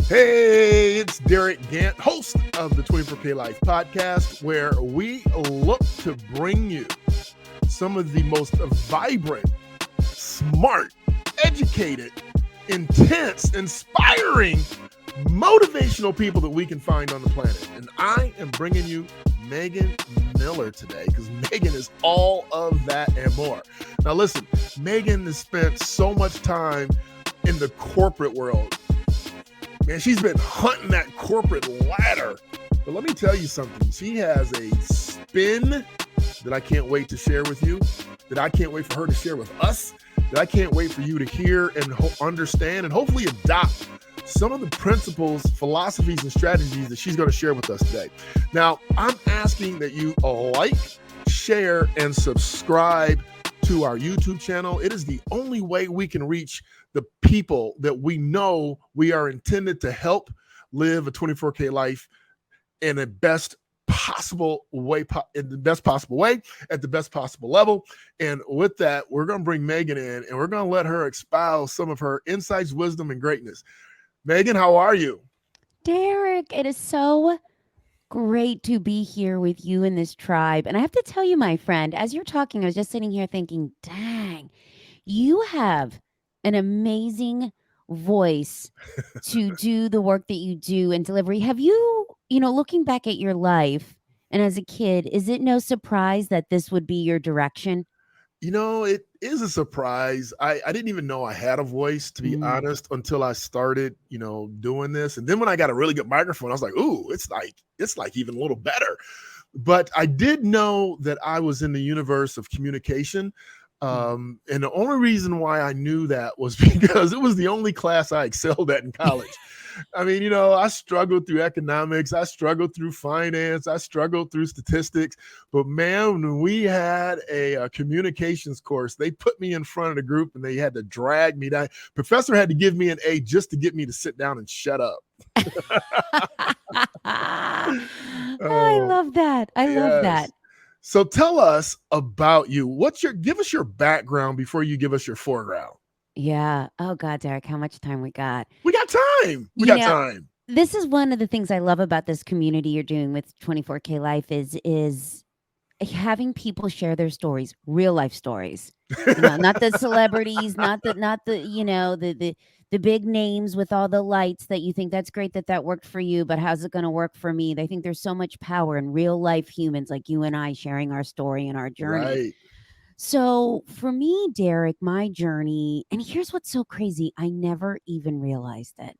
Hey, it's Derick Gant, host of the 24K Life podcast, where we look to bring you some of the most vibrant, smart, educated, intense, inspiring, motivational people that we can find on the planet. And I am bringing you Megan Miller today because Megan is all of that and more. Now listen, Megan has spent so much time in the corporate world. Man, she's been hunting that corporate ladder. But let me tell you something. She has a spin that I can't wait to share with you, that I can't wait for her to share with us, that I can't wait for you to hear and understand and hopefully adopt some of the principles, philosophies, and strategies that she's going to share with us today. Now, I'm asking that you like, share, and subscribe to our YouTube channel. It is the only way we can reach the people that we know we are intended to help live a 24K life in the best possible way, at the best possible level. And with that, we're going to bring Megan in and we're going to let her espouse some of her insights, wisdom, and greatness. Megan, how are you? Derick, it is so great to be here with you in this tribe. And I have to tell you, my friend, as you're talking, I was just sitting here thinking, dang, you have an amazing voice to do the work that you do and delivery. Have you, looking back at your life and as a kid, is it no surprise that this would be your direction? It is a surprise. I didn't even know I had a voice, to be Mm. honest, until I started, doing this. And then when I got a really good microphone, I was like, ooh, it's like even a little better. But I did know that I was in the universe of communication. And the only reason why I knew that was because it was the only class I excelled at in college. I mean, I struggled through economics, I struggled through finance, I struggled through statistics. But man, when we had a communications course, they put me in front of the group and they had to drag me down. Professor had to give me an A just to get me to sit down and shut up. I Oh, love that. I love that. yes. So tell us about you. Give us your background before you give us your foreground. Yeah. Oh God, Derek, how much time we got? We got time. We You got know, time. this is one of the things I love about this community you're doing with 24K Life is having people share their stories, real life stories. Not the celebrities, not the the big names with all the lights that you think that's great that worked for you, but how's it going to work for me? I think there's so much power in real life humans like you and I sharing our story and our journey. Right. So for me, Derek, my journey, and here's what's so crazy, I never even realized it.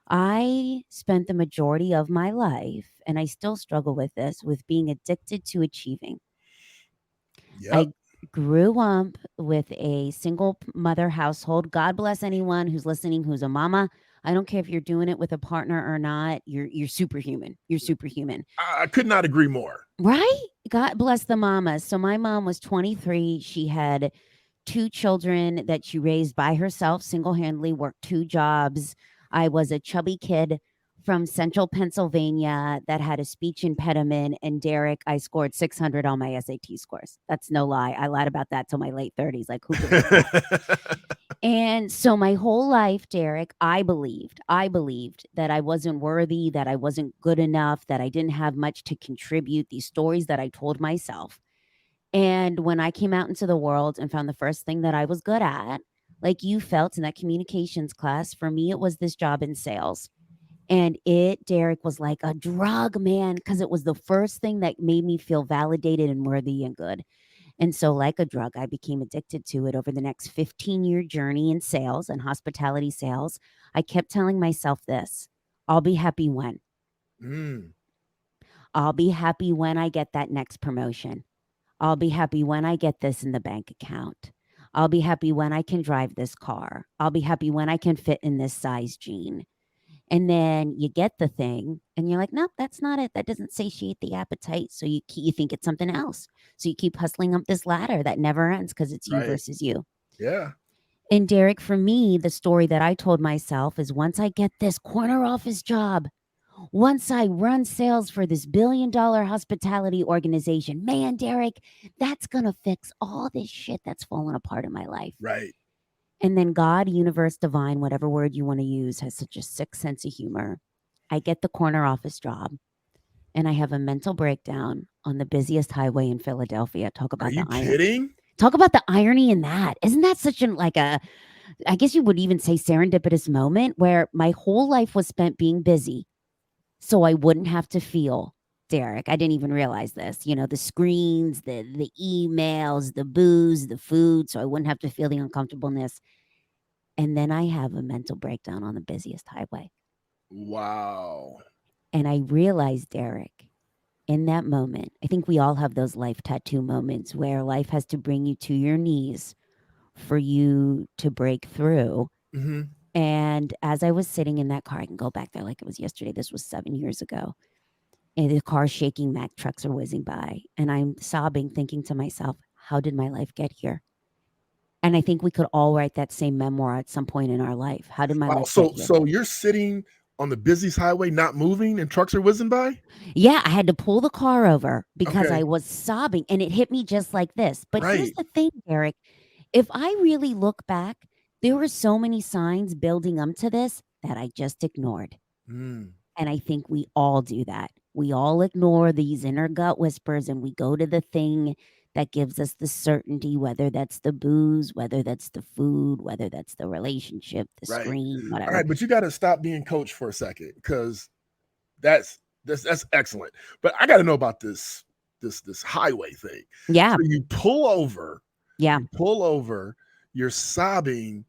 I spent the majority of my life, and I still struggle with this, with being addicted to achieving. Yep. I grew up with a single mother household. God bless anyone who's listening who's a mama. I don't care if you're doing it with a partner or not. You're superhuman. You're superhuman. I could not agree more. Right? God bless the mamas. So my mom was 23. She had two children that she raised by herself, single-handedly, worked two jobs. I was a chubby kid from central Pennsylvania that had a speech impediment. And Derek, I scored 600 on my SAT scores. That's no lie. I lied about that till my late 30s. Like, who gives a fuck? And so my whole life, Derek, I believed that I wasn't worthy, that I wasn't good enough, that I didn't have much to contribute, these stories that I told myself. And when I came out into the world and found the first thing that I was good at, like you felt in that communications class, for me, it was this job in sales. And it, Derek, was like a drug, man, because it was the first thing that made me feel validated and worthy and good. And so, like a drug, I became addicted to it over the next 15-year journey in sales and hospitality sales. I kept telling myself this: I'll be happy when. Mm, I'll be happy when I get that next promotion. I'll be happy when I get this in the bank account. I'll be happy when I can drive this car. I'll be happy when I can fit in this size jean. And then you get the thing and you're like, nope, that's not it. That doesn't satiate the appetite. So you think it's something else. So you keep hustling up this ladder that never ends because it's you right. versus you. Yeah. And Derek, for me, the story that I told myself is once I get this corner office job, once I run sales for this $1 billion hospitality organization, man, Derek, that's going to fix all this shit that's fallen apart in my life. Right. And then God, universe, divine, whatever word you want to use, has such a sick sense of humor. I get the corner office job and I have a mental breakdown on the busiest highway in Philadelphia. Are you kidding? Talk about the irony in that. Isn't that such an like a I guess you would even say serendipitous moment where my whole life was spent being busy so I wouldn't have to feel, Derick. I didn't even realize this. The screens, the emails, the booze, the food, so I wouldn't have to feel the uncomfortableness. And then I have a mental breakdown on the busiest highway. Wow. And I realized, Derick, in that moment, I think we all have those life tattoo moments where life has to bring you to your knees for you to break through. Mm-hmm. And as I was sitting in that car, I can go back there like it was yesterday. This was 7 years ago. And the car shaking, Mack trucks are whizzing by. And I'm sobbing, thinking to myself, how did my life get here? And I think we could all write that same memoir at some point in our life. How did my Wow. life get here? So you're sitting on the busiest highway, not moving, and trucks are whizzing by? Yeah, I had to pull the car over because Okay. I was sobbing and it hit me just like this. But here's Right. the thing, Derick. If I really look back, there were so many signs building up to this that I just ignored. Mm. And I think we all do that. We all ignore these inner gut whispers and we go to the thing that gives us the certainty, whether that's the booze, whether that's the food, whether that's the relationship, the Right. screen, All whatever. right, but you got to stop being coach for a second because that's excellent. But I got to know about this highway thing. Yeah. So you pull over. Yeah. You pull over. You're sobbing.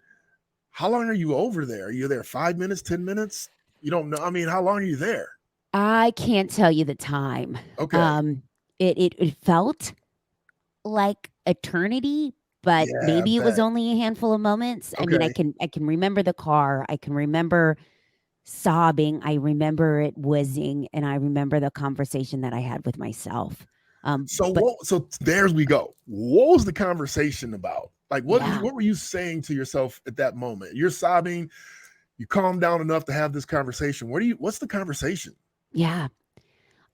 How long are you over there? Are you there 5 minutes, 10 minutes? You don't know. I mean, how long are you there? I can't tell you the time. Okay. It felt like eternity, but Yeah, I maybe it was bet. only a handful of moments. I mean, I Okay. can remember the car. I can remember sobbing. I remember it whizzing, and I remember the conversation that I had with myself. But So there's we go. What was the conversation about? Like yeah, what were you saying to yourself at that moment? You're sobbing, you calm down enough to have this conversation. What's the conversation? yeah.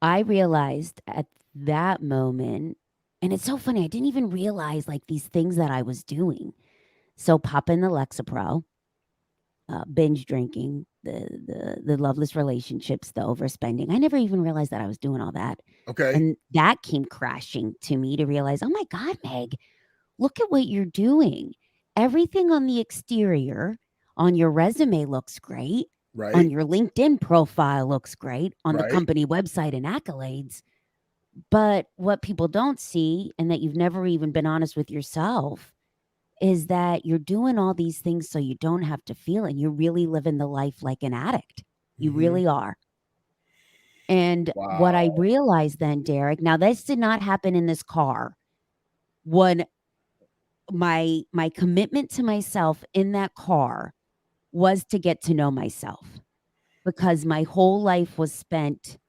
I realized at that moment, and it's so funny. I didn't even realize like these things that I was doing. So pop in the Lexapro, binge drinking, the loveless relationships, the overspending. I never even realized that I was doing all that. Okay. And that came crashing to me to realize, oh my God, Meg, look at what you're doing. Everything on the exterior on your resume looks great. On Right. your LinkedIn profile looks great. On the Right. company website and accolades. But what people don't see, and that you've never even been honest with yourself, is that you're doing all these things so you don't have to feel it. And you're really living the life like an addict. You Mm-hmm. really are. And what I Wow. realized then, Derick, now this did not happen in this car. When my commitment to myself in that car was to get to know myself, because my whole life was spent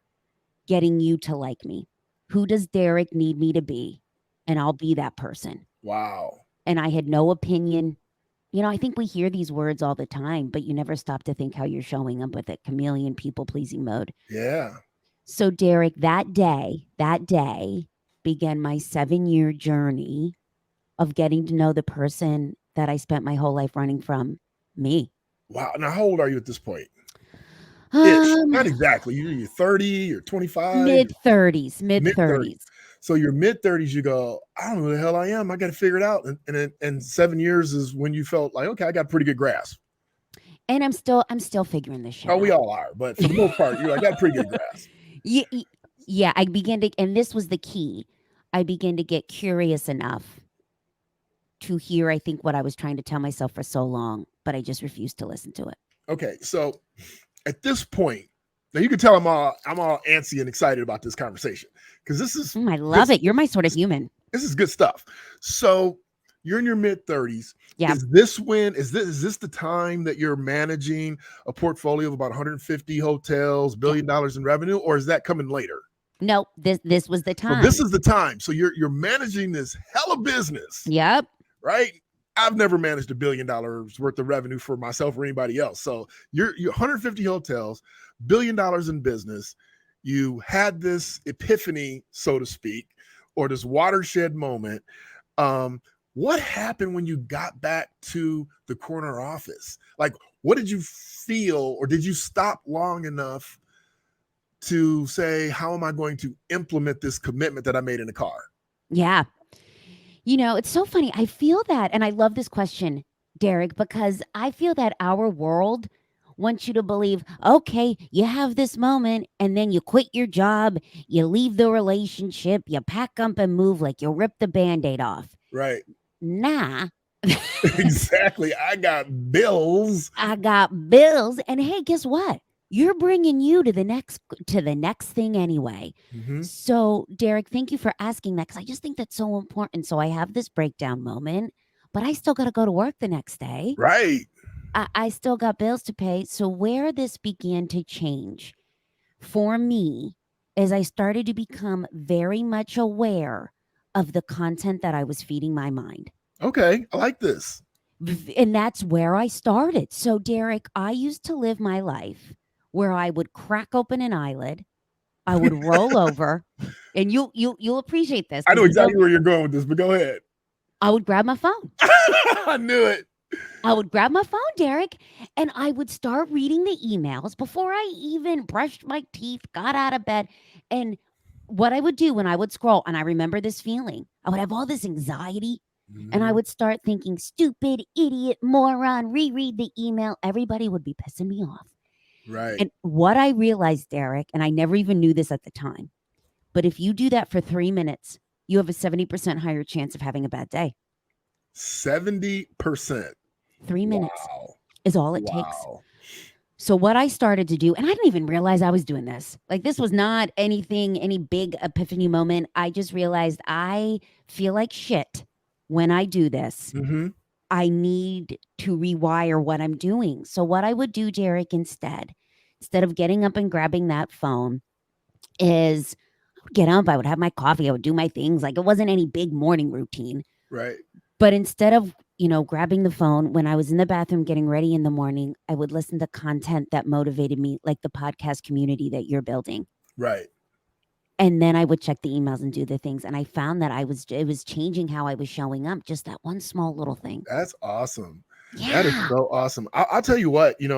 getting you to like me. Who does Derick need me to be? And I'll be that person. Wow. And I had no opinion. I think we hear these words all the time, but you never stop to think how you're showing up with that chameleon people pleasing mode. Yeah. So, Derick, that day began my 7-year journey of getting to know the person that I spent my whole life running from, me. Wow. Now, how old are you at this point? Ish. Um, Not exactly. You're 30, you're 25, mid 30s, mid mid 30s. 30s. So your mid 30s, you go, I don't know who the hell I am. I got to figure it out. And 7 years is when you felt like, okay, I got a pretty good grasp. And I'm still figuring this shit Oh, we out. all are. But for the most part, you're like, I got a pretty good grasp. Yeah, I began to, and this was the key. I began to get curious enough to hear, I think, what I was trying to tell myself for so long, but I just refused to listen to it. Okay. So at this point, now you can tell I'm all antsy and excited about this conversation because this is I love it. You're my sort of this, human. this is good stuff. So you're in your mid 30s. Yeah. Is this the time that you're managing a portfolio of about 150 hotels, $1 billion in revenue, or is that coming later? No, this was the time. So this is the time. So you're managing this hella business. Yep. Right? I've never managed $1 billion worth of revenue for myself or anybody else. So you're 150 hotels, $1 billion in business. You had this epiphany, so to speak, or this watershed moment. What happened when you got back to the corner office? Like, what did you feel, or did you stop long enough to say, how am I going to implement this commitment that I made in the car? Yeah. It's so funny. I feel that, and I love this question, Derek, because I feel that our world wants you to believe, okay, you have this moment, and then you quit your job, you leave the relationship, you pack up and move like you rip the band aid off. Right. Nah. Exactly. I got bills. I got bills, and hey, guess what? You're bringing you to the next thing anyway. Mm-hmm. So, Derek, thank you for asking that, because I just think that's so important. So I have this breakdown moment, but I still got to go to work the next day. Right. I still got bills to pay. So where this began to change for me is I started to become very much aware of the content that I was feeding my mind. Okay. I like this. And that's where I started. So, Derek, I used to live my life where I would crack open an eyelid, I would roll over, and you'll appreciate this I because know exactly where you're going with this, but go ahead. I would grab my phone. I knew it. I would grab my phone, Derek, and I would start reading the emails before I even brushed my teeth, got out of bed. And what I would do when I would scroll, and I remember this feeling, I would have all this anxiety, and I Mhm. would start thinking, stupid, idiot, moron, reread the email. Everybody would be pissing me off. Right. And what I realized, Derek, and I never even knew this at the time, but if you do that for 3 minutes, you have a 70% higher chance of having a bad day. 70%. 3 minutes Wow. is all it takes. Wow. So what I started to do, and I didn't even realize I was doing this. Like, this was not anything, any big epiphany moment. I just realized I feel like shit when I do this. Mm-hmm. I need to rewire what I'm doing. So what I would do, Derek, instead of getting up and grabbing that phone, is I would get up, I would have my coffee, I would do my things. Like, it wasn't any big morning routine. Right. But instead of, grabbing the phone when I was in the bathroom getting ready in the morning, I would listen to content that motivated me, like the podcast community that you're building. Right. And then I would check the emails and do the things. And I found that it was changing how I was showing up, just that one small little thing. That's awesome. That is Yeah. so awesome. I'll tell you what, if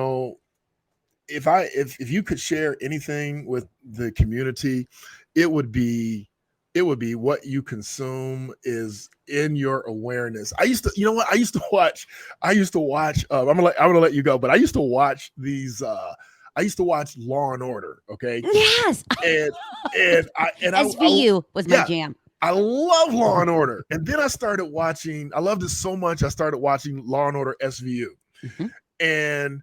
you could share anything with the community, it would be what you consume is in your awareness. I used to, you know what? I used to watch I'm gonna let you go, but I used to watch these I used to watch Law and Order, okay? Yes. And I SVU was my yeah, jam. I love Law and Order. And then I loved it so much I started watching Law and Order SVU. Mhm. And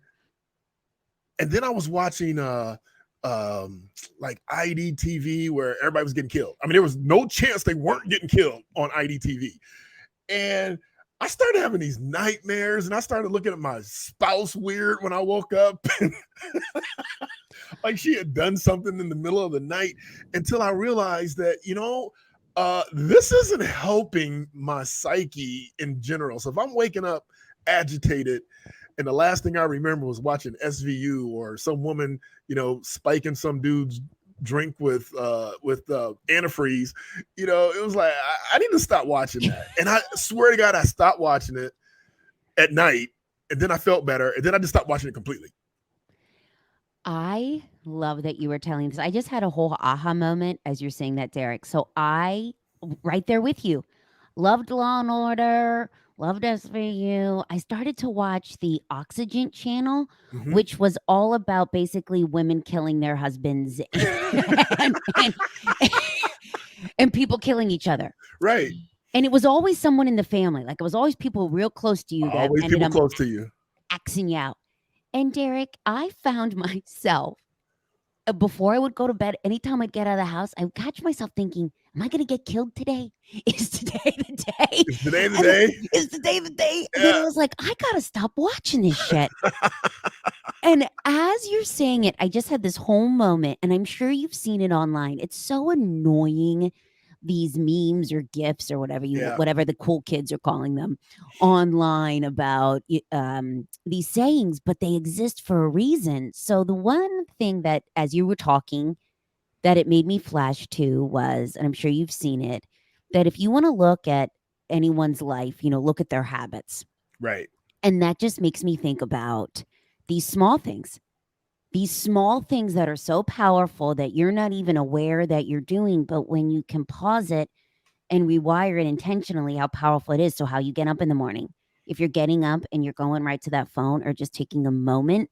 then I was watching like IDTV where everybody was getting killed. I mean, there was no chance they weren't getting killed on IDTV. And I started having these nightmares, and I started looking at my spouse weird when I woke up. Like she had done something in the middle of the night, until I realized that, this isn't helping my psyche in general. So if I'm waking up agitated, and the last thing I remember was watching SVU or some woman, spiking some dude's drink with antifreeze, it was like I need to stop watching that. And I swear to God, I stopped watching it at night, and then I felt better, and then I just stopped watching it completely. I love that you were telling this. I just had a whole aha moment as you're saying that, Derek. So right there with you, loved Law and Order, loved SVU. I started to watch the Oxygen channel, Mm-hmm. which was all about basically women killing their husbands and, and people killing each other. Right. And it was always someone in the family. Like, it was always people real close to you that Always ended people up close to you. axing you out. And Derek, I found myself before I would go to bed, anytime I'd get out of the house, I would catch myself thinking, am I going to get killed today? Is today the day? Is today the And day? Is today the day? And then I Yeah. was like, I got to stop watching this shit. And as you're saying it, I just had this whole moment, and I'm sure you've seen it online. It's so annoying, these memes or gifs or Yeah. whatever the cool kids are calling them online about these sayings, but they exist for a reason. So the one thing that, as you were talking, that it made me flash to was, and I'm sure you've seen it, that if you want to look at anyone's life, look at their habits. Right. And that just makes me think about these small things that are so powerful that you're not even aware that you're doing. But when you can pause it and rewire it intentionally, how powerful it is. So how you get up in the morning, if you're getting up and you're going right to that phone, or just taking a moment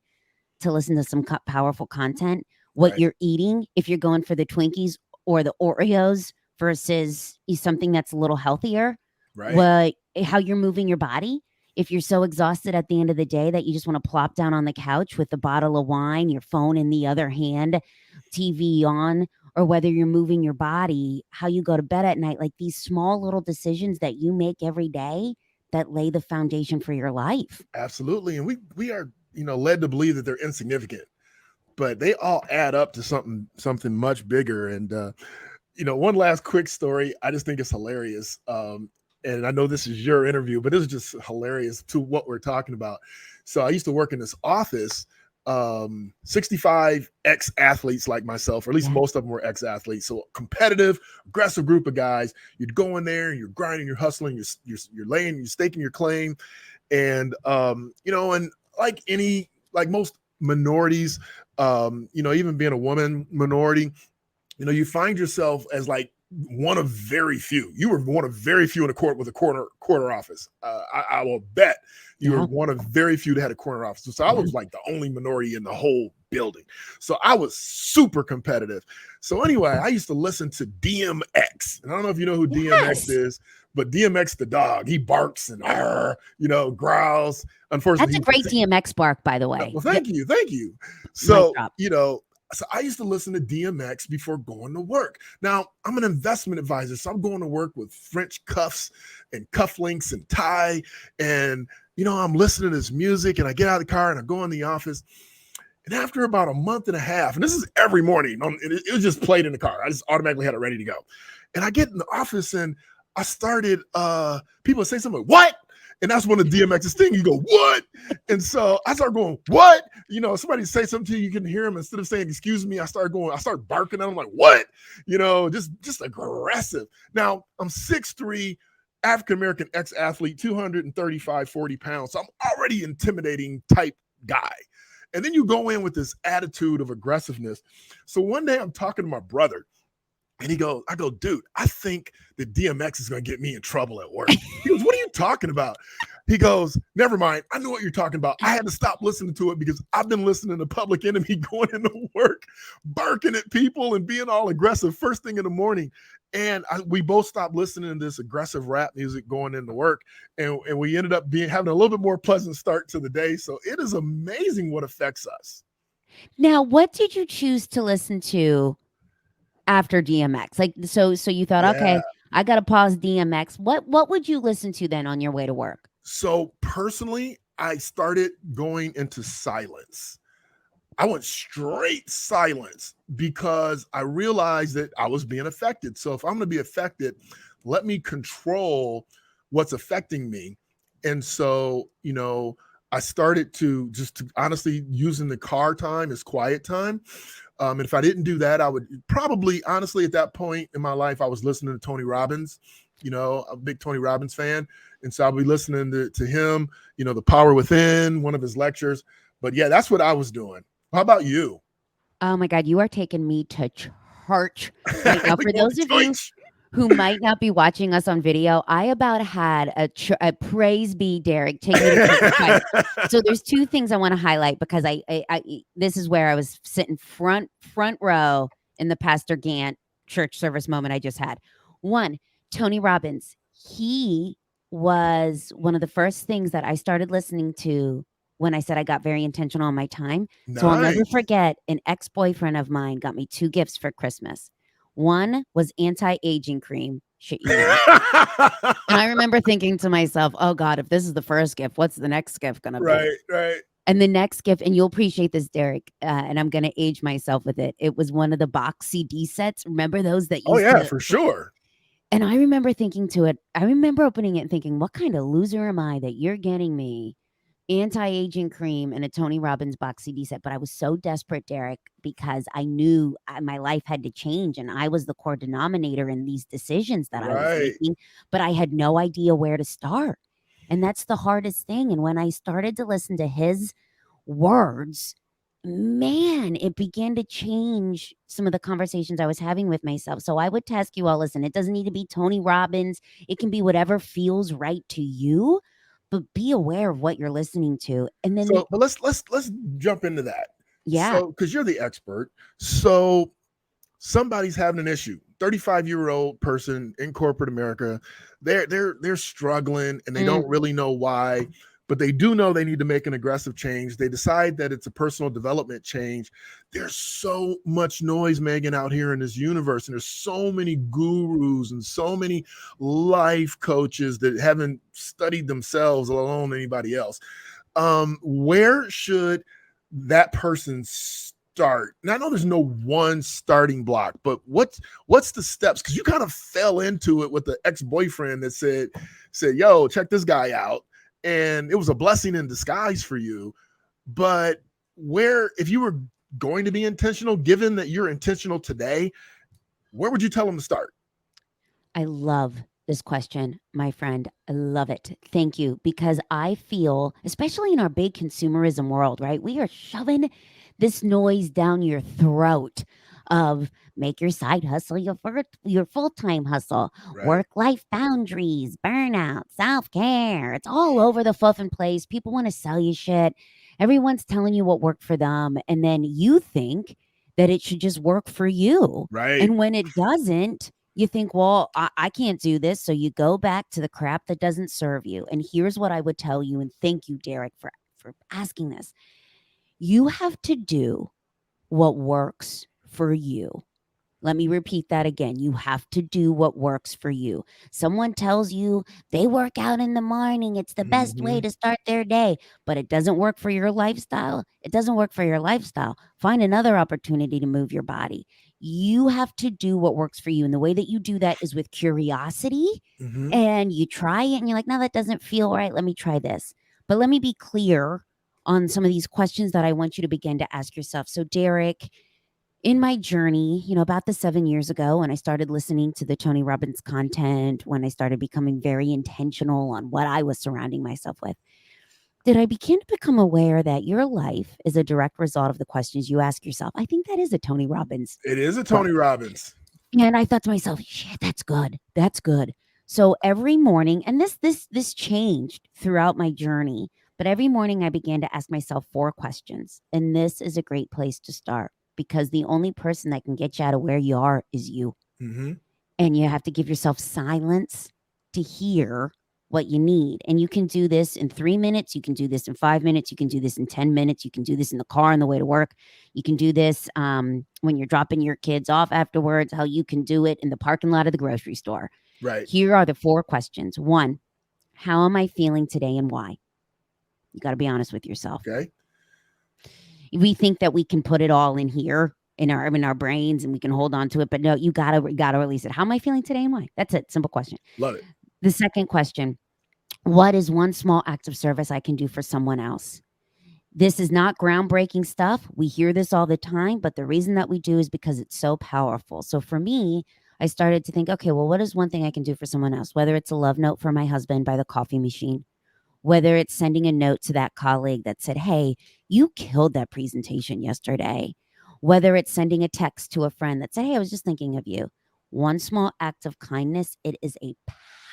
to listen to some powerful content, what Right. you're eating, if you're going for the Twinkies or the Oreos versus something that's a little healthier, Right. how you're moving your body. If you're so exhausted at the end of the day that you just want to plop down on the couch with a bottle of wine, your phone in the other hand, TV on, or whether you're moving your body, how you go to bed at night, like these small little decisions that you make every day that lay the foundation for your life. Absolutely. And we are, led to believe that they're insignificant, but they all add up to something much bigger. And one last quick story. I just think it's hilarious. And I know this is your interview, but it's just hilarious to what we're talking about. So I used to work in this office, 65 ex-athletes like myself, or at least most of them were ex-athletes. So competitive, aggressive group of guys. You'd go in there and you're grinding, you're hustling, you're laying, you're staking your claim. And, and like most minorities, even being a woman minority, you find yourself as like one of very few. You were one of very few in a court with a corner office. I will bet you were one of very few that had a corner office. So I was like the only minority in the whole building. So I was super competitive. So anyway, I used to listen to DMX. And I don't know if you know who DMX is, but DMX the dog, he barks and growls. Unfortunately, that's a great DMX bark, by the way. Well, thank you. So, so I used to listen to DMX before going to work. Now, I'm an investment advisor, so I'm going to work with French cuffs and cufflinks and tie. And, I'm listening to this music, and I get out of the car and I go in the office. And after about a month and a half, and this is every morning, it was just played in the car. I just automatically had it ready to go. And I get in the office and I started, people say something, what? And that's one of DMX's thing. You go, what? And so I start going, what? Somebody say something to you, you can hear him. Instead of saying, excuse me, I start barking at him like, what? Just aggressive. Now, I'm 6'3", African-American ex-athlete, 235, 40 pounds. So I'm already intimidating type guy. And then you go in with this attitude of aggressiveness. So one day I'm talking to my brother. And I go, dude, I think that DMX is going to get me in trouble at work. He goes, what are you talking about? He goes, never mind. I know what you're talking about. I had to stop listening to it because I've been listening to Public Enemy going into work, barking at people and being all aggressive first thing in the morning. And we both stopped listening to this aggressive rap music going into work. And we ended up having a little bit more pleasant start to the day. So it is amazing what affects us. Now, what did you choose to listen to after DMX? Like, so you thought, okay, I got to pause DMX. What would you listen to then on your way to work? So personally, I started going into silence. I went straight silence because I realized that I was being affected. So if I'm going to be affected, let me control what's affecting me. And so, I started to honestly using the car time as quiet time. And if I didn't do that, I would probably, honestly, at that point in my life, I was listening to Tony Robbins, a big Tony Robbins fan. And so I'll be listening to him, The Power Within, one of his lectures. But yeah, that's what I was doing. How about you? Oh my God, you are taking me to church right now. For those of you who might not be watching us on video, I about had a praise be Derick take me to church. So there's two things I want to highlight because I this is where I was sitting front row in the Pastor Gant church service moment I just had. One, Tony Robbins. He was one of the first things that I started listening to when I said I got very intentional on my time. Nice. So I'll never forget, an ex-boyfriend of mine got me 2 gifts for Christmas. One was anti-aging cream. And I remember thinking to myself, oh God, if this is the first gift, what's the next gift going to be? Right. And the next gift, and you'll appreciate this, Derick, and I'm going to age myself with it. It was one of the box CD sets. Remember those that used to... for sure. And I remember thinking to it, I remember opening it and thinking, what kind of loser am I that you're getting me anti-aging cream and a Tony Robbins box CD set. But I was so desperate, Derek, because I knew my life had to change and I was the core denominator in these decisions that I was Right. making, but I had no idea where to start. And that's the hardest thing. And when I started to listen to his words, man, it began to change some of the conversations I was having with myself. So I would task you all, listen, it doesn't need to be Tony Robbins. It can be whatever feels right to you, but be aware of what you're listening to. And then So, but let's jump into that. yeah. So, because you're the expert, so somebody's having an issue. 35-year-old person in corporate America, they're struggling and they Mm, don't really know why, but they do know they need to make an aggressive change. They decide that it's a personal development change. There's so much noise, Megan, out here in this universe, and there's so many gurus and so many life coaches that haven't studied themselves, let alone anybody else. Where should that person start? And I know there's no one starting block, but what's the steps? Because you kind of fell into it with the ex-boyfriend that said, yo, check this guy out. And it was a blessing in disguise for you. But where, if you were going to be intentional, given that you're intentional today, where would you tell them to start? I love this question, my friend. I love it. Thank you. Because I feel, especially in our big consumerism world, right? We are shoving this noise down your throat of make your side hustle your full-time hustle, Right. work-life boundaries, burnout, self-care. It's all over the fluff and place. People want to sell you shit. Everyone's telling you what worked for them. And then you think that it should just work for you. Right. And when it doesn't, you think, well, I can't do this. So you go back to the crap that doesn't serve you. And here's what I would tell you. And thank you, Derek, for asking this. You have to do what works for you. Let me repeat that again. You have to do what works for you. Someone tells you they work out in the morning. It's the best way Mm-hmm. to start their day, but it doesn't work for your lifestyle. It doesn't work for your lifestyle. Find another opportunity to move your body. You have to do what works for you. And the way that you do that is with curiosity, Mm-hmm. and you try it and you're like, no, that doesn't feel right. Let me try this. But let me be clear on some of these questions that I want you to begin to ask yourself. So, Derek, in my journey, about the 7 years ago, when I started listening to the Tony Robbins content, when I started becoming very intentional on what I was surrounding myself with, did I begin to become aware that your life is a direct result of the questions you ask yourself? I think that is a Tony Robbins It is a quote. Tony Robbins. And I thought to myself, shit, that's good. That's good. So every morning, and this changed throughout my journey, but every morning I began to ask myself 4 questions. And this is a great place to start because the only person that can get you out of where you are is you. Mm-hmm. And you have to give yourself silence to hear what you need. And you can do this in 3 minutes. You can do this in 5 minutes. You can do this in 10 minutes. You can do this in the car on the way to work. You can do this when you're dropping your kids off afterwards, how you can do it in the parking lot of the grocery store. Right. Here are the 4 questions. 1, how am I feeling today and why? You got to be honest with yourself. Okay. We think that we can put it all in here in our brains and we can hold on to it, but no, you gotta release it. How am I feeling today and why? That's it. Simple question. Love it. The second question, what is one small act of service I can do for someone else? This is not groundbreaking stuff. We hear this all the time, but the reason that we do is because it's so powerful. So for me, I started to think, okay, well, what is one thing I can do for someone else? Whether it's a love note for my husband by the coffee machine, whether it's sending a note to that colleague that said, hey, you killed that presentation yesterday, whether it's sending a text to a friend that said, hey, I was just thinking of you. One small act of kindness, it is a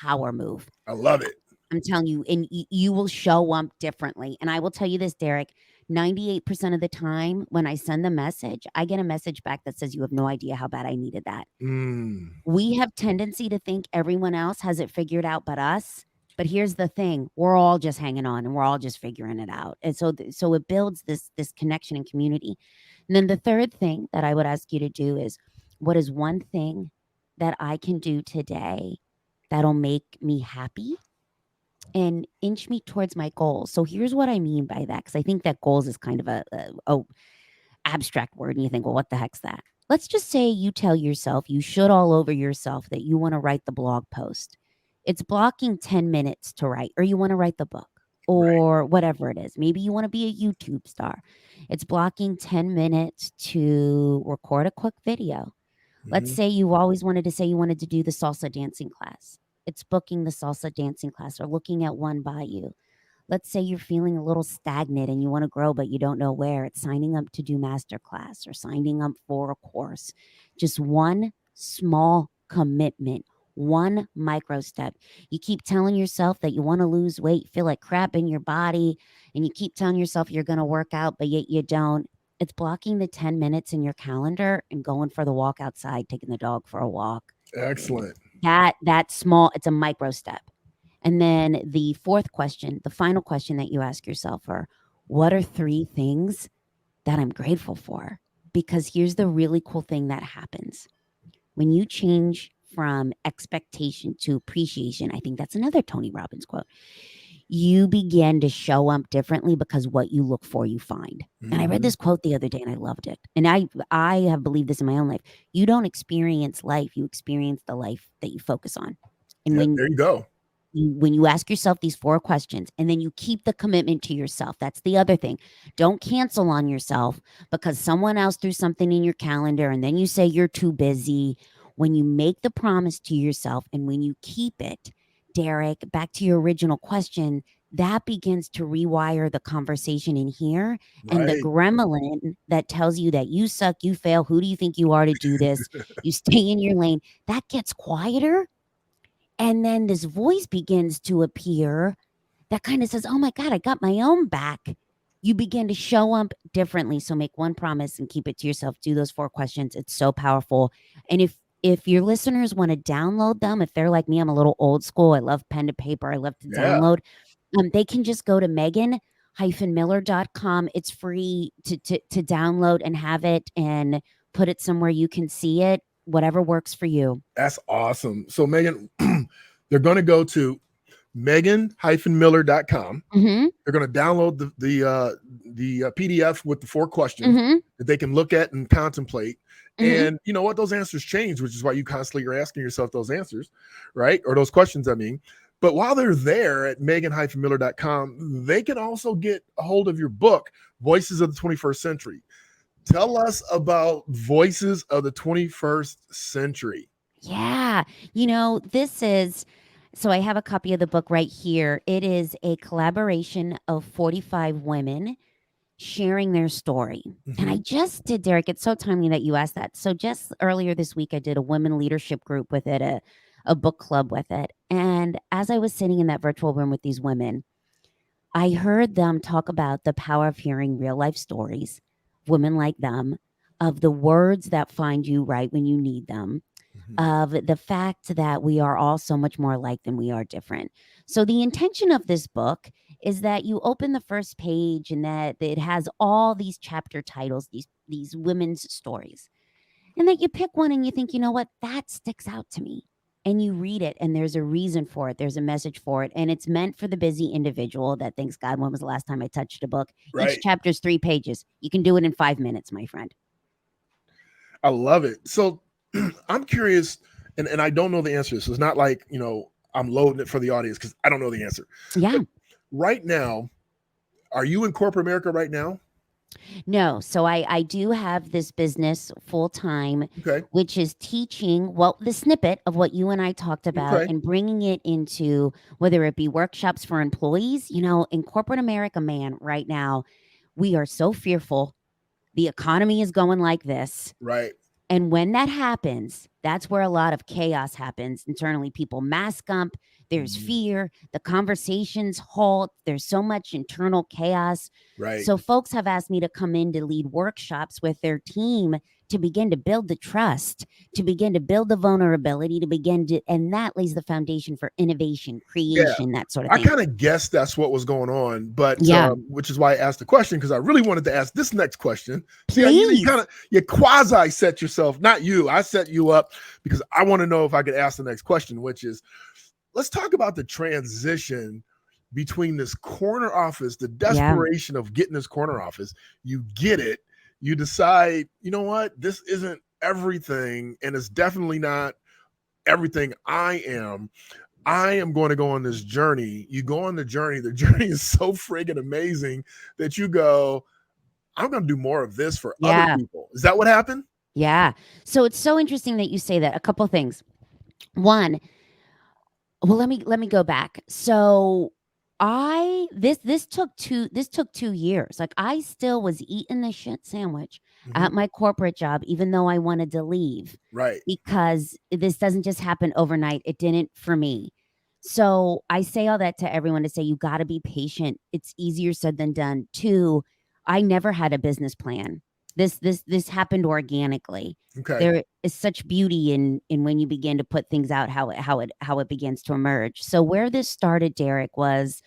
power move. I love it. I'm telling you, and you will show up differently. And I will tell you this, Derek, 98% of the time when I send the message, I get a message back that says, you have no idea how bad I needed that. Mm. We have tendency to think everyone else has it figured out but us. But here's the thing, we're all just hanging on and we're all just figuring it out. And so it builds this connection and community. And then the third thing that I would ask you to do is, what is one thing that I can do today that'll make me happy and inch me towards my goals? So here's what I mean by that, because I think that goals is kind of a abstract word, and you think, well, what the heck's that? Let's just say you tell yourself, you should all over yourself, that you want to write the blog post. It's blocking 10 minutes to write, or you want to write the book. or whatever it is. Maybe you want to be a YouTube star. It's blocking 10 minutes to record a quick video. Let's Mhm. say you always wanted to say you wanted to do the salsa dancing class. It's booking the salsa dancing class or looking at one by you. Let's say you're feeling a little stagnant and you want to grow, but you don't know where. It's signing up to do master class or signing up for a course. Just one small commitment, one micro step. You keep telling yourself that you want to lose weight, feel like crap in your body, and you keep telling yourself you're going to work out, but yet you don't. It's blocking the 10 minutes in your calendar and going for the walk outside, taking the dog for a walk. Excellent. That small, it's a micro step. And then the fourth question, the final question that you ask yourself are, what are 3 things that I'm grateful for? Because here's the really cool thing that happens. When you change from expectation to appreciation, I think that's another Tony Robbins quote. You begin to show up differently because what you look for, you find. And I read Mhm. this quote the other day and I loved it. And I have believed this in my own life. You don't experience life, you experience the life that you focus on. And Yeah, there you go. when you ask yourself these 4 questions and then you keep the commitment to yourself, that's the other thing. Don't cancel on yourself because someone else threw something in your calendar and then you say you're too busy. When you make the promise to yourself and when you keep it, Derick, back to your original question, that begins to rewire the conversation in here. And the Right. gremlin that tells you that you suck, you fail, who do you think you are to do this? You stay in your lane. That gets quieter, and then this voice begins to appear that kind of says, oh my God, I got my own back. You begin to show up differently. So make one promise and keep it to yourself. Do those 4 questions. It's so powerful. And if your listeners want to download them, if they're like me, I'm a little old school. I love pen to paper. I love to Yeah. download. They can just go to Megan-Miller.com. It's free to download and have it and put it somewhere you can see it, whatever works for you. That's awesome. So Megan, they're going to go to Megan-Miller.com. Mm-hmm. They're going to download the PDF with the 4 questions Mm-hmm. that they can look at and contemplate. Mm-hmm. And you know what? Those answers change, which is why you constantly are asking yourself those answers, right? Or those questions, I mean. But while they're there at Megan-Miller.com, they can also get a hold of your book, Voices of the 21st Century. Tell us about Voices of the 21st Century. Yeah. So I have a copy of the book right here. It is a collaboration of 45 women sharing their story. And I Mhm. just did, Derick, it's so timely that you asked that. So just earlier this week, I did a women leadership group with it, a book club with it. And as I was sitting in that virtual room with these women, I heard them talk about the power of hearing real life stories, women like them, of the words that find you right when you need them, Mhm. of the fact that we are all so much more alike than we are different. So the intention of this book is that you open the first page and that it has all these chapter titles, these women's stories. And that you pick one and you think, you know what, that sticks out to me. And you read it and there's a reason for it. There's a message for it. And it's meant for the busy individual that thinks, God, when was the last time I touched a book? Each Right. chapter is 3 pages. You can do it in 5 minutes, my friend. I love it. So I'm curious, and I don't know the answer. So it's not like, I'm loading it for the audience because I don't know the answer. Yeah. But right now, are you in corporate America right now? No. So I do have this business full time, Okay. which is teaching, well, the snippet of what you and I talked about Okay. and bringing it into whether it be workshops for employees. In corporate America, man, right now, we are so fearful. The economy is going like this. Right. And when that happens, that's where a lot of chaos happens internally. People mask up, there's Mhm. fear, the conversations halt, there's so much internal chaos. Right. So, folks have asked me to come in to lead workshops with their team to begin to build the trust, to begin to build the vulnerability, and that lays the foundation for innovation, Yeah. creation, that sort of I thing. kind of guessed that's what was going on, but Yeah, which is why I asked the question because I really wanted to ask this next question. See, you please. kind of you quasi set yourself, not you. I set you up because I want to know if I could ask the next question, which is, let's talk about the transition between this corner office, the Yeah, desperation of getting this corner office. You get it. You decide, you know what, this isn't everything, and it's definitely not everything I am. I am going to go on this journey. You go on the journey. The journey is so friggin' amazing that you go, I'm going to do more of this for other Yeah. people. Is that what happened? Yeah. So it's so interesting that you say that. A couple things. One, well, let me go back. So I this took 2 years. Like I still was eating the shit sandwich Hmm. at my corporate job, even though I wanted to leave Right. because this doesn't just happen overnight. It didn't for me. So I say all that to everyone to say you got to be patient. It's easier said than done. Two, I never had a business plan. This happened organically. Okay. There is such beauty in when you begin to put things out how it begins to emerge. So where this started, Derek, was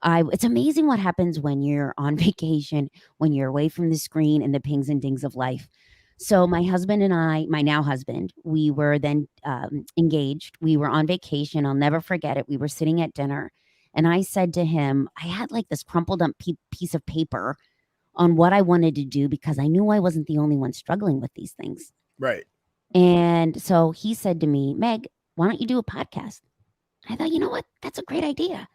I it's amazing what happens when you're on vacation, when you're away from the screen and the pings and dings of life. So my husband and I, my now husband, we were then engaged. We were on vacation. I'll never forget it. We were sitting at dinner, and I said to him, I had like this crumpled up piece of paper on what I wanted to do because I knew I wasn't the only one struggling with these things. Right. And so he said to me, Meg, why don't you do a podcast? I thought, you know what? That's a great idea.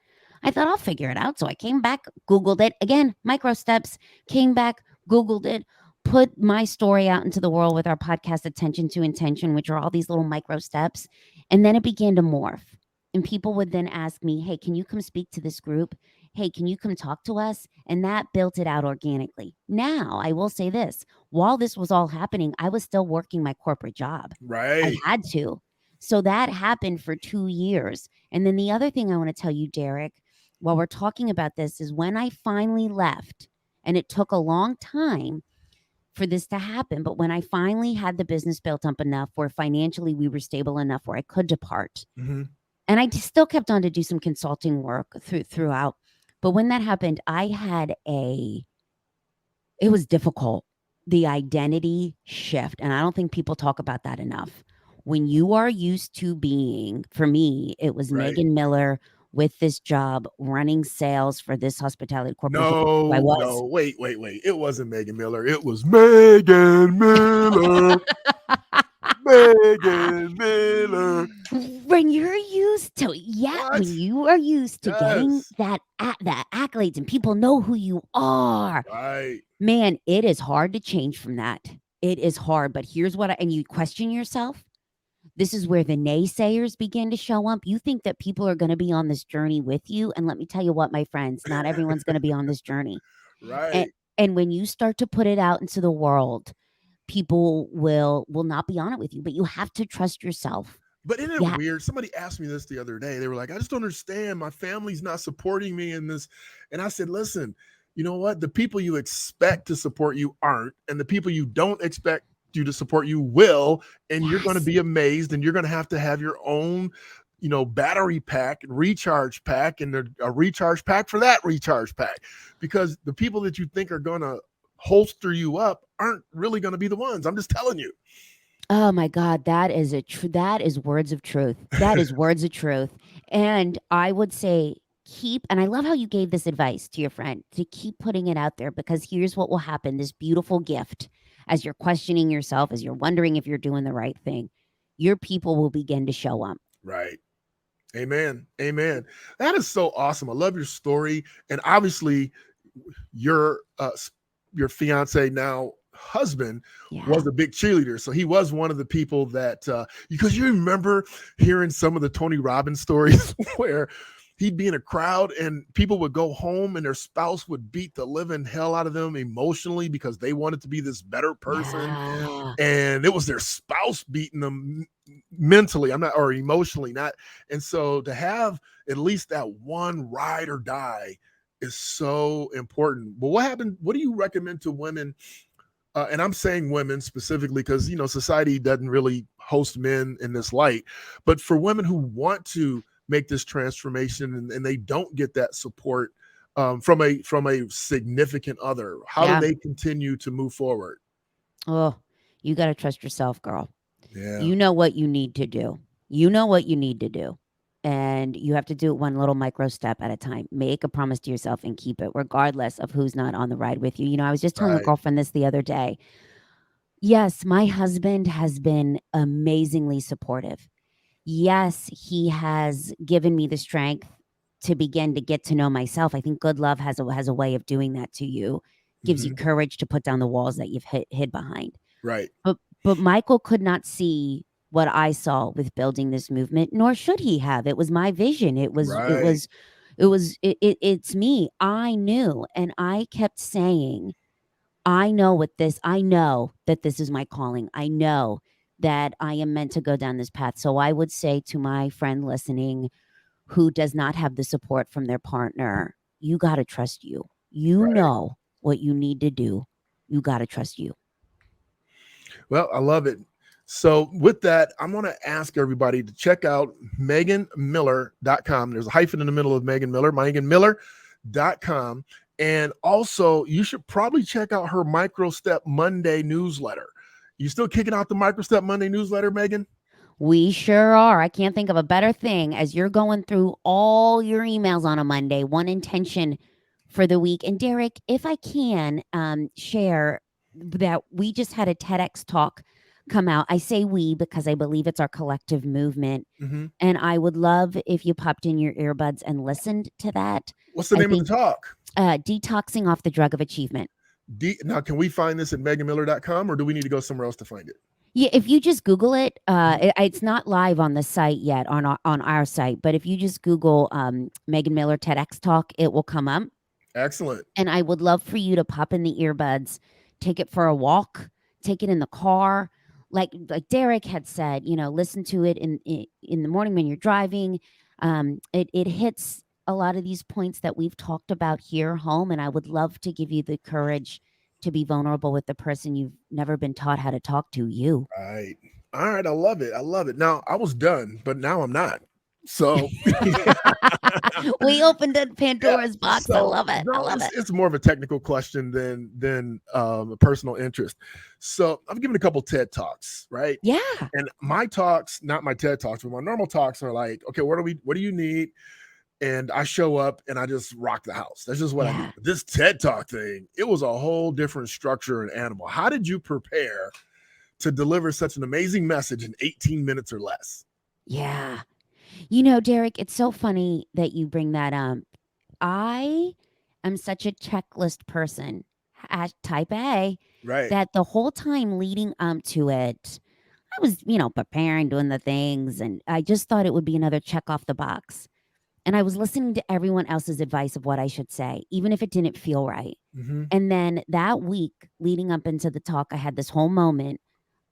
I thought I'll figure it out. So I came back, Googled it again, micro steps, came back, Googled it, put my story out into the world with our podcast, Attention to Intention, which are all these little micro steps. And then it began to morph. And people would then ask me, hey, can you come speak to this group? Hey, can you come talk to us? And that built it out organically. Now, I will say this while this was all happening, I was still working my corporate job. I Right. had to. So that happened for 2 years. And then the other thing I want to tell you, Derek, while we're talking about this, is when I finally left, and it took a long time for this to happen, but when I finally had the business built up enough where financially we were stable enough where I could depart, Hmm. and I still kept on to do some consulting work throughout. But when that happened, it was difficult. The identity shift. And I don't think people talk about that enough. When you are used to being, for me, it was Right. Megan Miller with this job running sales for this hospitality corporation. I No, was. no. Wait. It wasn't Megan Miller. It was Megan Miller. Megan Miller. When you're used to, yeah, What? when you are used to getting Yes. that accolades and people know who you are, Right. man, it is hard to change from that. It is hard, but here's and you question yourself. This is where the naysayers begin to show up. You think that people are going to be on this journey with you. And let me tell you what, my friends, not everyone's going to be on this journey. And, Right. and when you start to put it out into the world, people will not be on it with you, but you have to trust yourself. But isn't it Yeah. weird? Somebody asked me this the other day. They were like, I just don't understand. My family's not supporting me in this. And I said, listen, you know what? The people you expect to support you aren't. And the people you don't expect you to support you will. And you're going to Yes. be amazed. And you're going to have your own, battery pack, recharge pack, and a recharge pack for that recharge pack. Because the people that you think are going to holster you up aren't really going to be the ones. I'm just telling you. Oh my God, that is words of truth. That is words of truth. And I would say and I love how you gave this advice to your friend to keep putting it out there because here's what will happen, this beautiful gift as you're questioning yourself, as you're wondering if you're doing the right thing, your people will begin to show up. Right. Amen. Amen. That is so awesome. I love your story. And obviously your your fiance now husband Yeah. was a big cheerleader. So he was one of the people that because you remember hearing some of the Tony Robbins stories where he'd be in a crowd and people would go home and their spouse would beat the living hell out of them emotionally because they wanted to be this better person Yeah. and it was their spouse beating them mentally, I'm not, or emotionally, not. And so to have at least that one ride or die is so important. But what happened? What do you recommend to women? And I'm saying women specifically because society doesn't really host men in this light. But for women who want to make this transformation and they don't get that support from a significant other, how do Yeah. they continue to move forward? Oh, you got to trust yourself, girl. Yeah. You know what you need to do. You know what you need to do. And you have to do it one little micro step at a time. Make a promise to yourself and keep it, regardless of who's not on the ride with you. I was just telling a Right. girlfriend this the other day. Yes, my husband has been amazingly supportive. Yes, he has given me the strength to begin to get to know myself. I think good love has a way of doing that to you. Gives you Mhm. courage to put down the walls that you've hid behind. Right. But Michael could not see what I saw with building this movement, nor should he have. It was my vision. Right. It's me. I knew, and I kept saying, I know that this is my calling. I know that I am meant to go down this path. So I would say to my friend listening who does not have the support from their partner, you got to trust you. You Right. know what you need to do. You got to trust you. Well, I love it. So with that, I'm going to ask everybody to check out meganmiller.com. There's a hyphen in the middle of Megan Miller, meganmiller.com. And also, you should probably check out her Micro Step Monday newsletter. You still kicking out the Micro Step Monday newsletter, Megan? We sure are. I can't think of a better thing as you're going through all your emails on a Monday, one intention for the week. And Derick, if I can share that we just had a TEDx talk come out. I say we because I believe it's our collective movement. Mm-hmm. And I would love if you popped in your earbuds and listened to that. What's the I name of the think talk? Detoxing off the drug of achievement. Now, can we find this at meganmiller.com or do we need to go somewhere else to find it? Yeah, if you just Google it, it's not live on the site yet on our site, but if you just Google Megan Miller TEDx talk, it will come up. Excellent. And I would love for you to pop in the earbuds, take it for a walk, take it in the car. Like Derick had said, listen to it in the morning when you're driving. It hits a lot of these points that we've talked about here home, and I would love to give you the courage to be vulnerable with the person you've never been taught how to talk to, you. Right. All right. I love it. I love it. Now, I was done, but now I'm not. So We opened a yeah. Pandora's box. I So love it. I no, love it. it's more of a technical question than a personal interest. So I've given a couple TED talks, right? Yeah. And my talks, not my TED talks, but my normal talks are like, okay, what do you need? And I show up and I just rock the house. That's just what I do. Yeah. But this TED talk thing, it was a whole different structure and animal. How did you prepare to deliver such an amazing message in 18 minutes or less? Yeah. Derick, it's so funny that you bring that up. I am such a checklist person, type A, Right. that the whole time leading up to it, I was, preparing, doing the things, and I just thought it would be another check off the box. And I was listening to everyone else's advice of what I should say, even if it didn't feel right. Mm-hmm. And then that week leading up into the talk, I had this whole moment,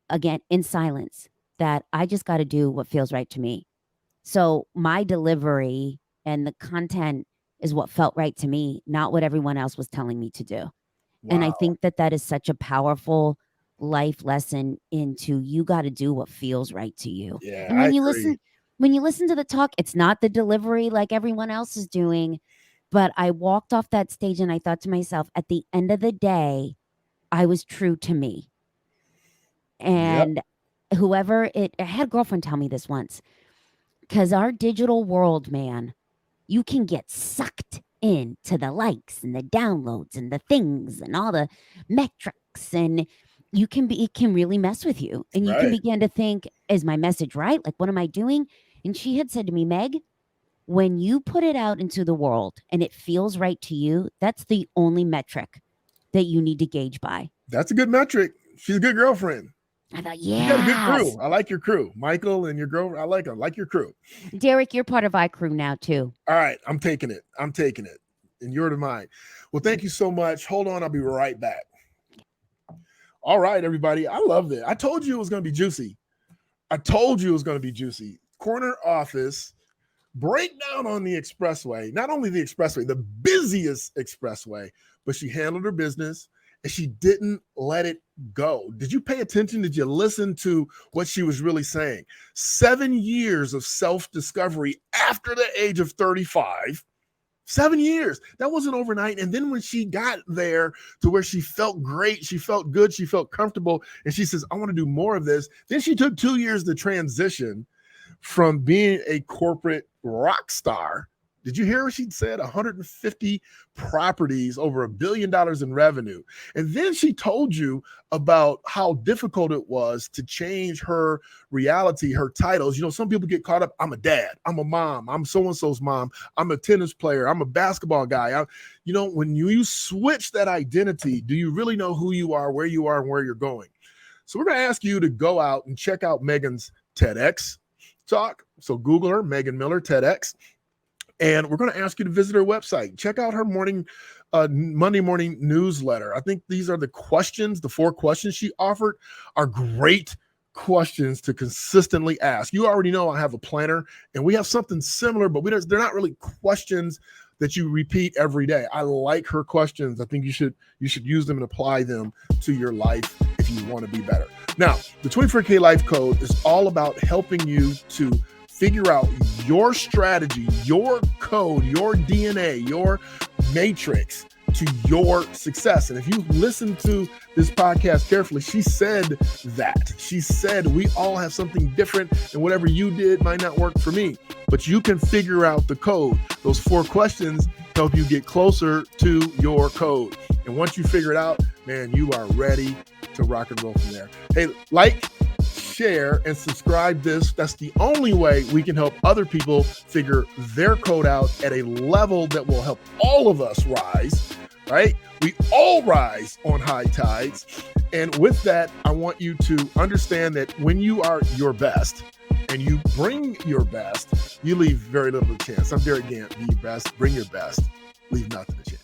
again, in silence, that I just got to do what feels right to me. So my delivery and the content is what felt right to me, not what everyone else was telling me to do. And I Wow. think that is such a powerful life lesson into you got to do what feels right to you. Yeah, And I agree. when you listen to the talk, it's not the delivery like everyone else is doing. But I walked off that stage and I thought to myself, at the end of the day, I was true to me. Yep. And I had a girlfriend tell me this once, because our digital world, man, you can get sucked into the likes and the downloads and the things and all the metrics, and it can really mess with you, and you can Right. begin to think, is my message right? Like, what am I doing? And she had said to me, Meg, when you put it out into the world and it feels right to you, that's the only metric that you need to gauge by. That's a good metric. She's a good girlfriend. I thought, You got a good yes. crew. I like your crew. Michael and your girl. I like your crew. Derick, you're part of iCrew now too. All right. I'm taking it. And you're to mine. Well, thank you so much. Hold on. I'll be right back. All right, everybody. I love it. I told you it was going to be juicy. Corner office breakdown on the expressway. Not only the expressway, the busiest expressway, but she handled her business and she didn't let it go. Did you pay attention? Did you listen to what she was really saying? 7 years of self-discovery after the age of 35. 7 years. That wasn't overnight. And then when she got there to where she felt great, she felt good, she felt comfortable, and she says, I want to do more of this. Then she took 2 years to transition from being a corporate rock star Did you hear what she said? 150 properties, over $1 billion in revenue. And then she told you about how difficult it was to change her reality, her titles. You know, some people get caught up. I'm a dad. I'm a mom. I'm so-and-so's mom. I'm a tennis player. I'm a basketball guy. When you switch that identity, do you really know who you are, and where you're going? So we're going to ask you to go out and check out Megan's TEDx talk. So Google her, Megan Miller, TEDx. And we're going to ask you to visit her website. Check out her Monday morning newsletter. I think these are the 4 questions she offered are great questions to consistently ask. You already know I have a planner, and we have something similar, but they're not really questions that you repeat every day. I like her questions. I think you should use them and apply them to your life if you want to be better. Now, the 24K Life Code is all about helping you to figure out your strategy, your code, your DNA, your matrix to your success. And if you listen to this podcast carefully, she said that. She said we all have something different, and whatever you did might not work for me, but you can figure out the code. Those 4 questions help you get closer to your code. And once you figure it out, man, you are ready to rock and roll from there. Hey, share, and subscribe this. That's the only way we can help other people figure their code out at a level that will help all of us rise, right? We all rise on high tides. And with that, I want you to understand that when you are your best and you bring your best, you leave very little chance. I'm Derick Gant. Be your best, bring your best, leave nothing to chance.